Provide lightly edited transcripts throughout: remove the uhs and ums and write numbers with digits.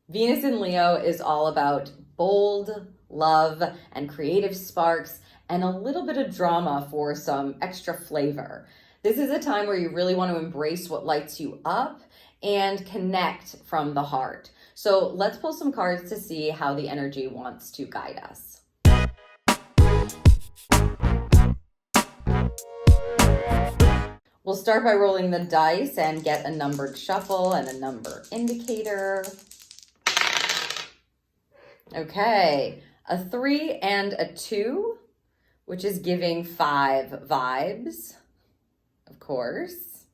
Venus in Leo is all about bold love and creative sparks and a little bit of drama for some extra flavor. This is a time where you really want to embrace what lights you up and connect from the heart. So let's pull some cards to see how the energy wants to guide us. We'll start by rolling the dice and get a numbered shuffle and a number indicator. Okay, a 3 and a 2, which is giving 5 vibes, of course.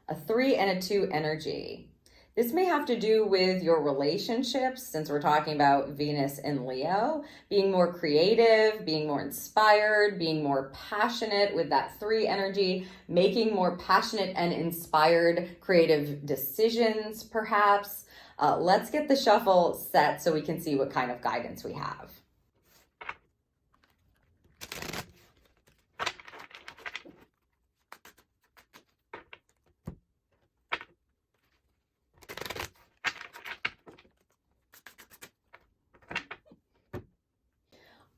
A 3 and a 2 energy. This may have to do with your relationships, since we're talking about Venus in Leo, being more creative, being more inspired, being more passionate with that 3 energy, making more passionate and inspired creative decisions, perhaps. Let's get the shuffle set so we can see what kind of guidance we have.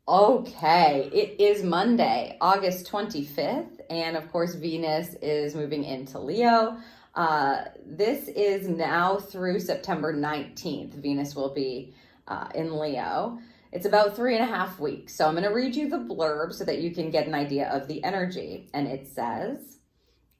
Okay, it is Monday, August 25th, and of course Venus is moving into Leo. This is now through September 19th. Venus will be in Leo. It's about 3.5 weeks. So I'm going to read you the blurb so that you can get an idea of the energy. And it says,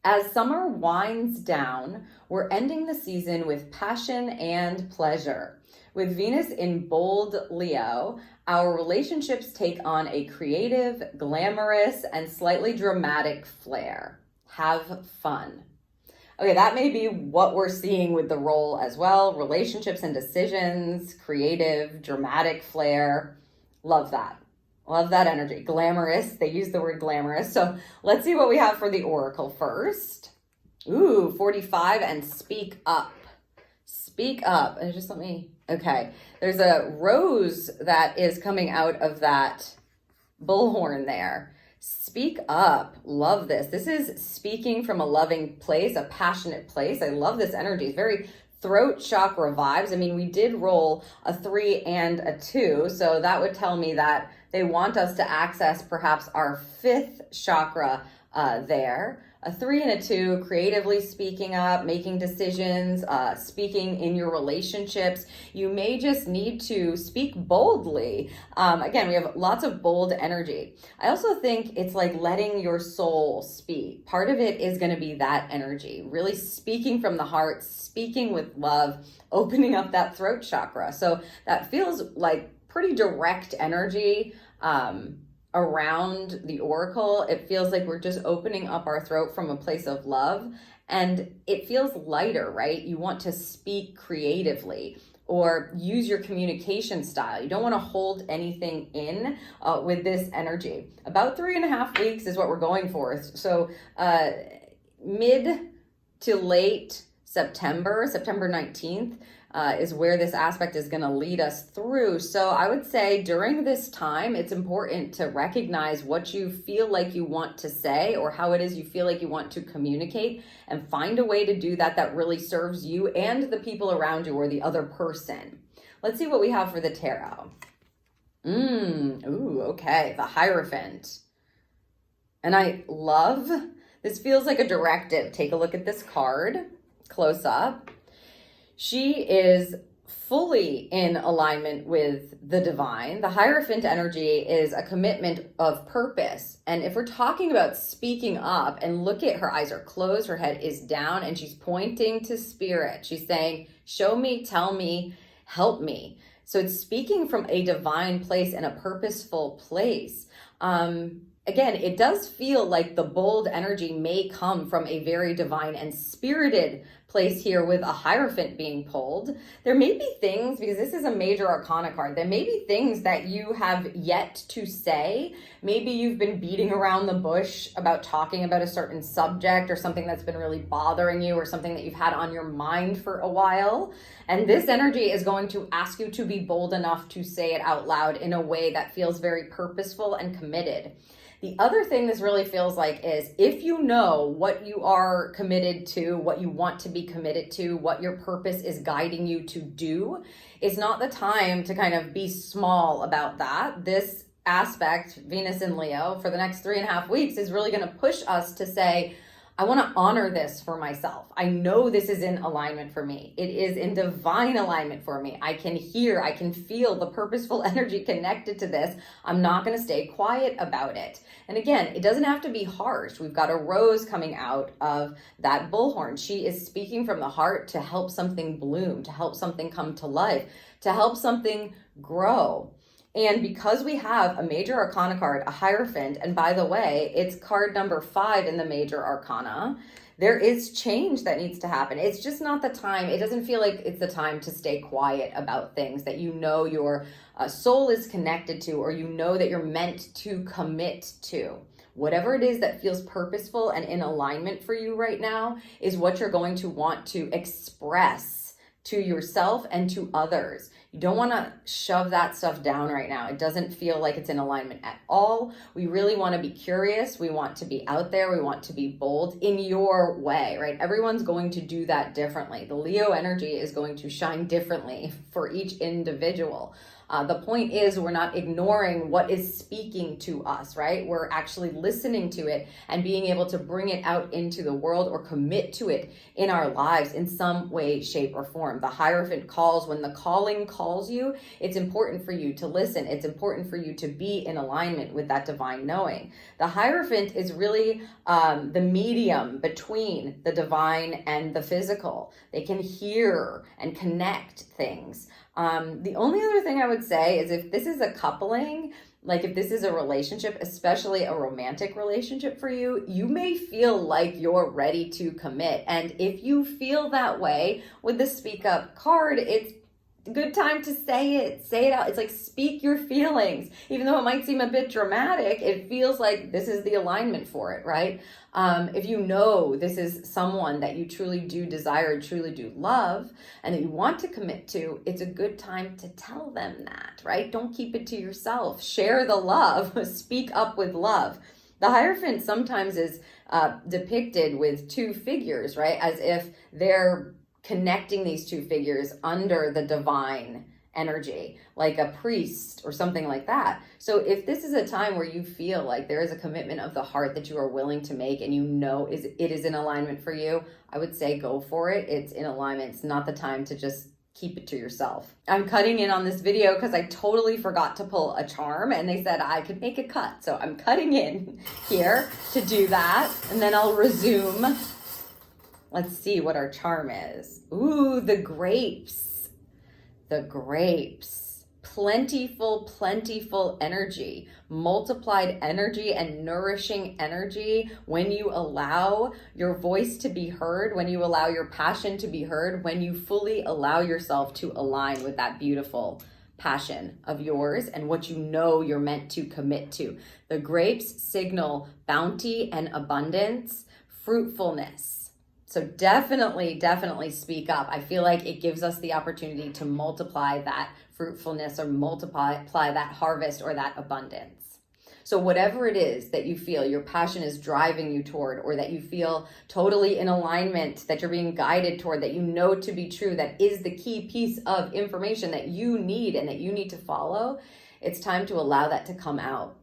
as summer winds down, we're ending the season with passion and pleasure. With Venus in bold Leo, our relationships take on a creative, glamorous, and slightly dramatic flair. Have fun. Okay, that may be what we're seeing with the role as well. Relationships and decisions, creative, dramatic flair. Love that. Love that energy. Glamorous. They use the word glamorous. So let's see what we have for the oracle first. Ooh, 45 and speak up. Speak up. And just okay. There's a rose that is coming out of that bullhorn there. Speak up. Love this. This is speaking from a loving place, a passionate place. I love this energy. It's very throat chakra vibes. I mean, we did roll a 3 and a 2, so that would tell me that they want us to access perhaps our 5th chakra there. A 3 and a 2, creatively speaking up, making decisions, speaking in your relationships. You may just need to speak boldly. Again, we have lots of bold energy. I also think it's like letting your soul speak. Part of it is going to be that energy, really speaking from the heart, speaking with love, opening up that throat chakra. So that feels like pretty direct energy. Around the oracle, it feels like we're just opening up our throat from a place of love, and it feels lighter, right? You want to speak creatively or use your communication style. You don't want to hold anything in with this energy. About 3.5 weeks is what we're going for. So mid to late September 19th, is where this aspect is going to lead us through. So I would say during this time, it's important to recognize what you feel like you want to say or how it is you feel like you want to communicate, and find a way to do that that really serves you and the people around you or the other person. Let's see what we have for the tarot. Okay, the Hierophant. And I love, this feels like a directive. Take a look at this card close up. She is fully in alignment with the divine. The Hierophant energy is a commitment of purpose. And if we're talking about speaking up, and look at her eyes are closed, her head is down, and she's pointing to spirit. She's saying, show me, tell me, help me. So it's speaking from a divine place and a purposeful place. Again, it does feel like the bold energy may come from a very divine and spirited place here with a Hierophant being pulled. There may be things, because this is a major arcana card, there may be things that you have yet to say. Maybe you've been beating around the bush about talking about a certain subject or something that's been really bothering you or something that you've had on your mind for a while. And this energy is going to ask you to be bold enough to say it out loud in a way that feels very purposeful and committed. The other thing this really feels like is if you know what you are committed to, what you want to be committed to, what your purpose is guiding you to do, it's not the time to kind of be small about that. This aspect, Venus in Leo, for the next 3.5 weeks is really going to push us to say, I want to honor this for myself. I know this is in alignment for me. It is in divine alignment for me. I can hear, I can feel the purposeful energy connected to this. I'm not going to stay quiet about it. And again, it doesn't have to be harsh. We've got a rose coming out of that bullhorn. She is speaking from the heart to help something bloom, to help something come to life, to help something grow. And because we have a major arcana card, a Hierophant, and by the way, it's card number 5 in the major arcana, there is change that needs to happen. It's just not the time. It doesn't feel like it's the time to stay quiet about things that you know your soul is connected to, or you know that you're meant to commit to. Whatever it is that feels purposeful and in alignment for you right now is what you're going to want to express to yourself and to others. You don't want to shove that stuff down right now. It doesn't feel like it's in alignment at all. We really want to be curious. We want to be out there. We want to be bold in your way, right? Everyone's going to do that differently. The Leo energy is going to shine differently for each individual. The point is we're not ignoring what is speaking to us, right? We're actually listening to it and being able to bring it out into the world or commit to it in our lives in some way, shape, or form. The Hierophant calls. When the calling calls you, it's important for you to listen. It's important for you to be in alignment with that divine knowing. The Hierophant is really the medium between the divine and the physical. They can hear and connect things. The only other thing I would say is if this is a coupling, like if this is a relationship, especially a romantic relationship for you, you may feel like you're ready to commit. And if you feel that way with the Speak Up card, it's a good time to say it out. It's like speak your feelings. Even though it might seem a bit dramatic, it feels like this is the alignment for it, right? If you know this is someone that you truly do desire, truly do love, and that you want to commit to, it's a good time to tell them that, right? Don't keep it to yourself. Share the love. Speak up with love. The Hierophant sometimes is depicted with 2 figures, right? As if they're connecting these 2 figures under the divine energy, like a priest or something like that. So if this is a time where you feel like there is a commitment of the heart that you are willing to make and you know it is in alignment for you, I would say go for it. It's in alignment. It's not the time to just keep it to yourself. I'm cutting in on this video because I totally forgot to pull a charm and they said I could make a cut. So I'm cutting in here to do that and then I'll resume. Let's see what our charm is. Ooh, the grapes. The grapes. Plentiful, plentiful energy. Multiplied energy and nourishing energy when you allow your voice to be heard, when you allow your passion to be heard, when you fully allow yourself to align with that beautiful passion of yours and what you know you're meant to commit to. The grapes signal bounty and abundance, fruitfulness. So definitely speak up. I feel like it gives us the opportunity to multiply that fruitfulness or multiply that harvest or that abundance. So whatever it is that you feel your passion is driving you toward, or that you feel totally in alignment, that you're being guided toward, that you know to be true, that is the key piece of information that you need and that you need to follow, it's time to allow that to come out,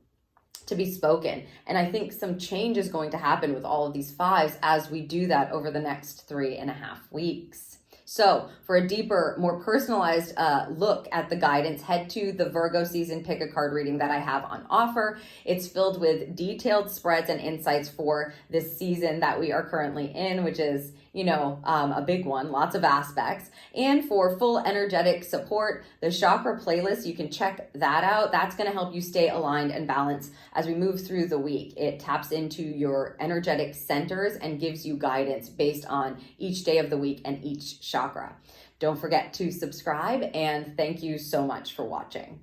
to be spoken. And I think some change is going to happen with all of these 5s as we do that over the next 3.5 weeks. So for a deeper, more personalized look at the guidance, head to the Virgo season pick a card reading that I have on offer. It's filled with detailed spreads and insights for this season that we are currently in, which is, a big one, lots of aspects. And for full energetic support, the chakra playlist, you can check that out. That's going to help you stay aligned and balanced as we move through the week. It taps into your energetic centers and gives you guidance based on each day of the week and each chakra. Don't forget to subscribe, and thank you so much for watching.